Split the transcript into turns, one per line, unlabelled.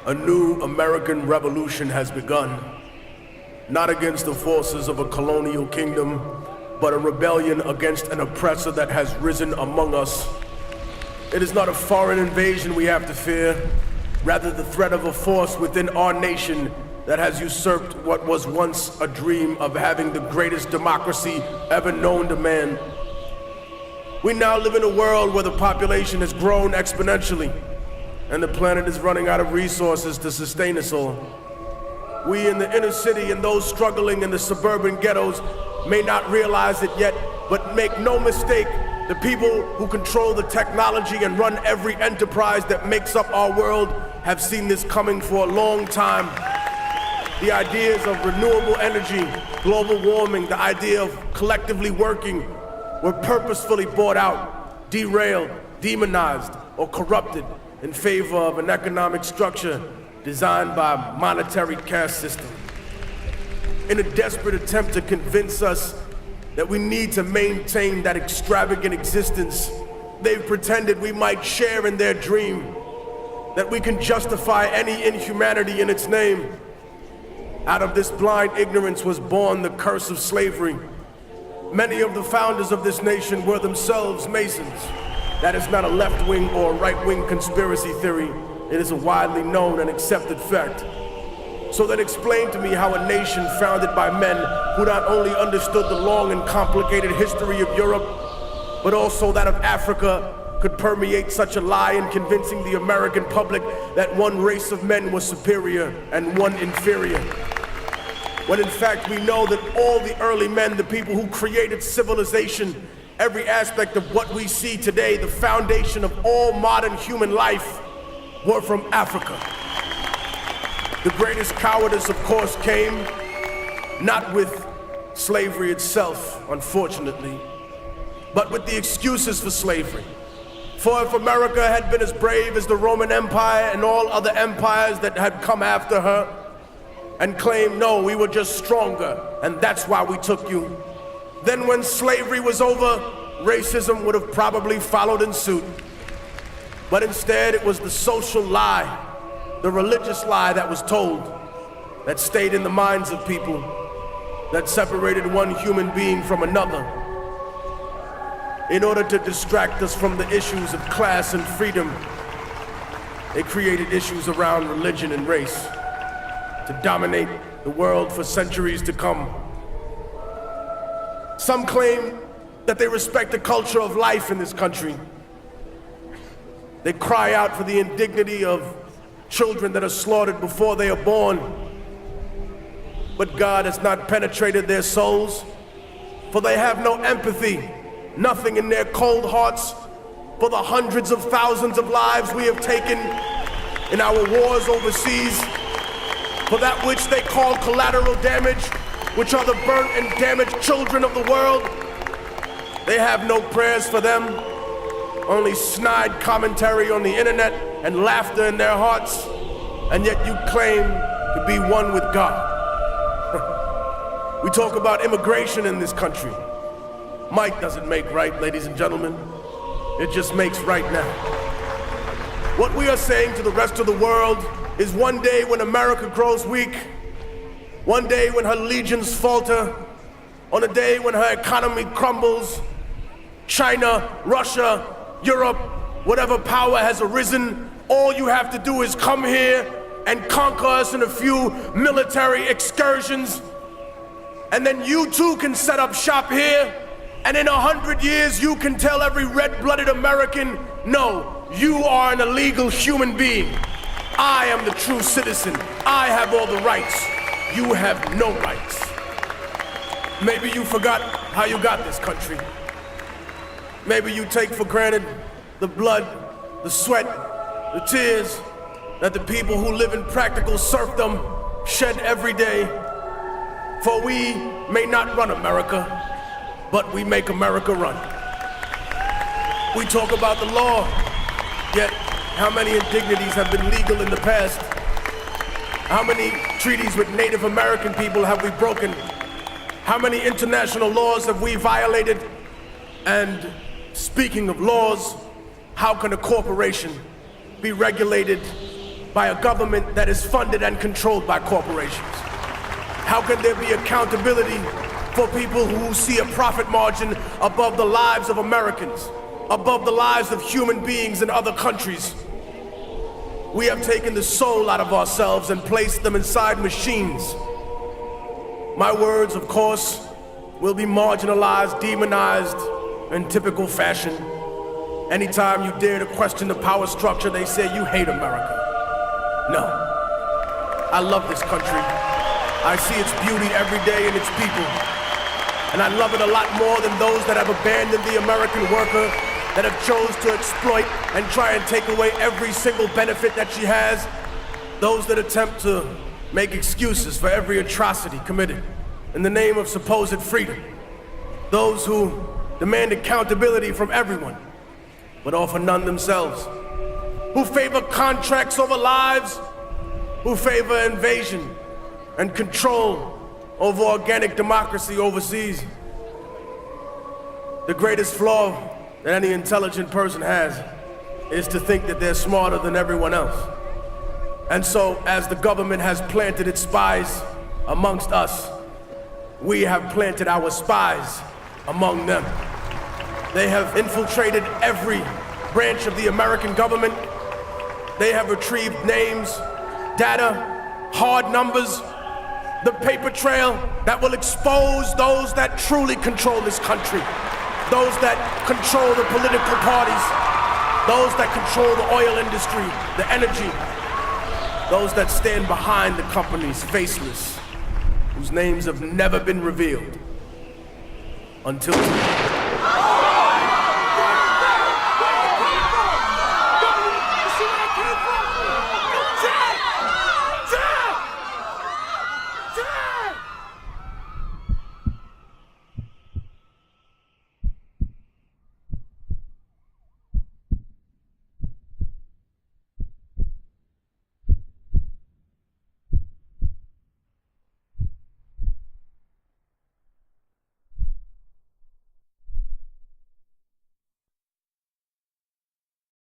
A new American revolution has begun, not against the forces of a colonial kingdom, but a rebellion against an oppressor that has risen among us. It is not a foreign invasion we have to fear, rather the threat of a force within our nation that has usurped what was once a dream of having the greatest democracy ever known to man. We now live in a world where the population has grown exponentially, and the planet is running out of resources to sustain us all. We in the inner city and those struggling in the suburban ghettos may not realize it yet, but make no mistake, the people who control the technology and run every enterprise that makes up our world have seen this coming for a long time. The ideas of renewable energy, global warming, the idea of collectively working were purposefully bought out, derailed, demonized, or corrupted in favor of an economic structure designed by a monetary caste system. In a desperate attempt to convince us that we need to maintain that extravagant existence, they've pretended we might share in their dream, that we can justify any inhumanity in its name. Out of this blind ignorance was born the curse of slavery. Many of the founders of this nation were themselves Masons. That is not a left-wing or right-wing conspiracy theory. It is a widely known and accepted fact. So then explain to me how a nation founded by men who not only understood the long and complicated history of Europe, but also that of Africa, could permeate such a lie in convincing the American public that one race of men was superior and one inferior. When in fact we know that all the early men, the people who created civilization, every aspect of what we see today, the foundation of all modern human life, were from Africa. The greatest cowardice, of course, came not with slavery itself, unfortunately, but with the excuses for slavery. For if America had been as brave as the Roman Empire and all other empires that had come after her, and claimed, no, we were just stronger, and that's why we took you, then when slavery was over, racism would have probably followed in suit. But instead, it was the social lie, the religious lie that was told, that stayed in the minds of people, that separated one human being from another, in order to distract us from the issues of class and freedom. They created issues around religion and race to dominate the world for centuries to come. Some claim that they respect the culture of life in this country. They cry out for the indignity of children that are slaughtered before they are born. But God has not penetrated their souls, for they have no empathy, nothing in their cold hearts for the hundreds of thousands of lives we have taken in our wars overseas, for that which they call collateral damage, which are the burnt and damaged children of the world. They have no prayers for them, only snide commentary on the internet and laughter in their hearts, and yet you claim to be one with God. We talk about immigration in this country. Might doesn't make right, ladies and gentlemen. It just makes right now. What we are saying to the rest of the world is one day when America grows weak, one day when her legions falter, on a day when her economy crumbles, China, Russia, Europe, whatever power has arisen, all you have to do is come here and conquer us in a few military excursions, and then you too can set up shop here, and in 100 years you can tell every red-blooded American, no, you are an illegal human being. I am the true citizen. I have all the rights. You have no rights. Maybe you forgot how you got this country. Maybe you take for granted the blood, the sweat, the tears that the people who live in practical serfdom shed every day. For we may not run America, but we make America run. We talk about the law, yet how many indignities have been legal in the past? How many treaties with Native American people have we broken? How many international laws have we violated? And speaking of laws, how can a corporation be regulated by a government that is funded and controlled by corporations? How can there be accountability for people who see a profit margin above the lives of Americans, above the lives of human beings in other countries? We have taken the soul out of ourselves and placed them inside machines. My words, of course, will be marginalized, demonized in typical fashion. Anytime you dare to question the power structure, they say you hate America. No, I love this country. I see its beauty every day in its people. And I love it a lot more than those that have abandoned the American worker, that have chose to exploit and try and take away every single benefit that she has. Those that attempt to make excuses for every atrocity committed in the name of supposed freedom. Those who demand accountability from everyone, but offer none themselves. Who favor contracts over lives, who favor invasion and control over organic democracy overseas. The greatest flaw that any intelligent person has is to think that they're smarter than everyone else. And so, as the government has planted its spies amongst us, we have planted our spies among them. They have infiltrated every branch of the American government. They have retrieved names, data, hard numbers, the paper trail that will expose those that truly control this country, those that control the political parties, those that control the oil industry, the energy, those that stand behind the companies faceless, whose names have never been revealed until today.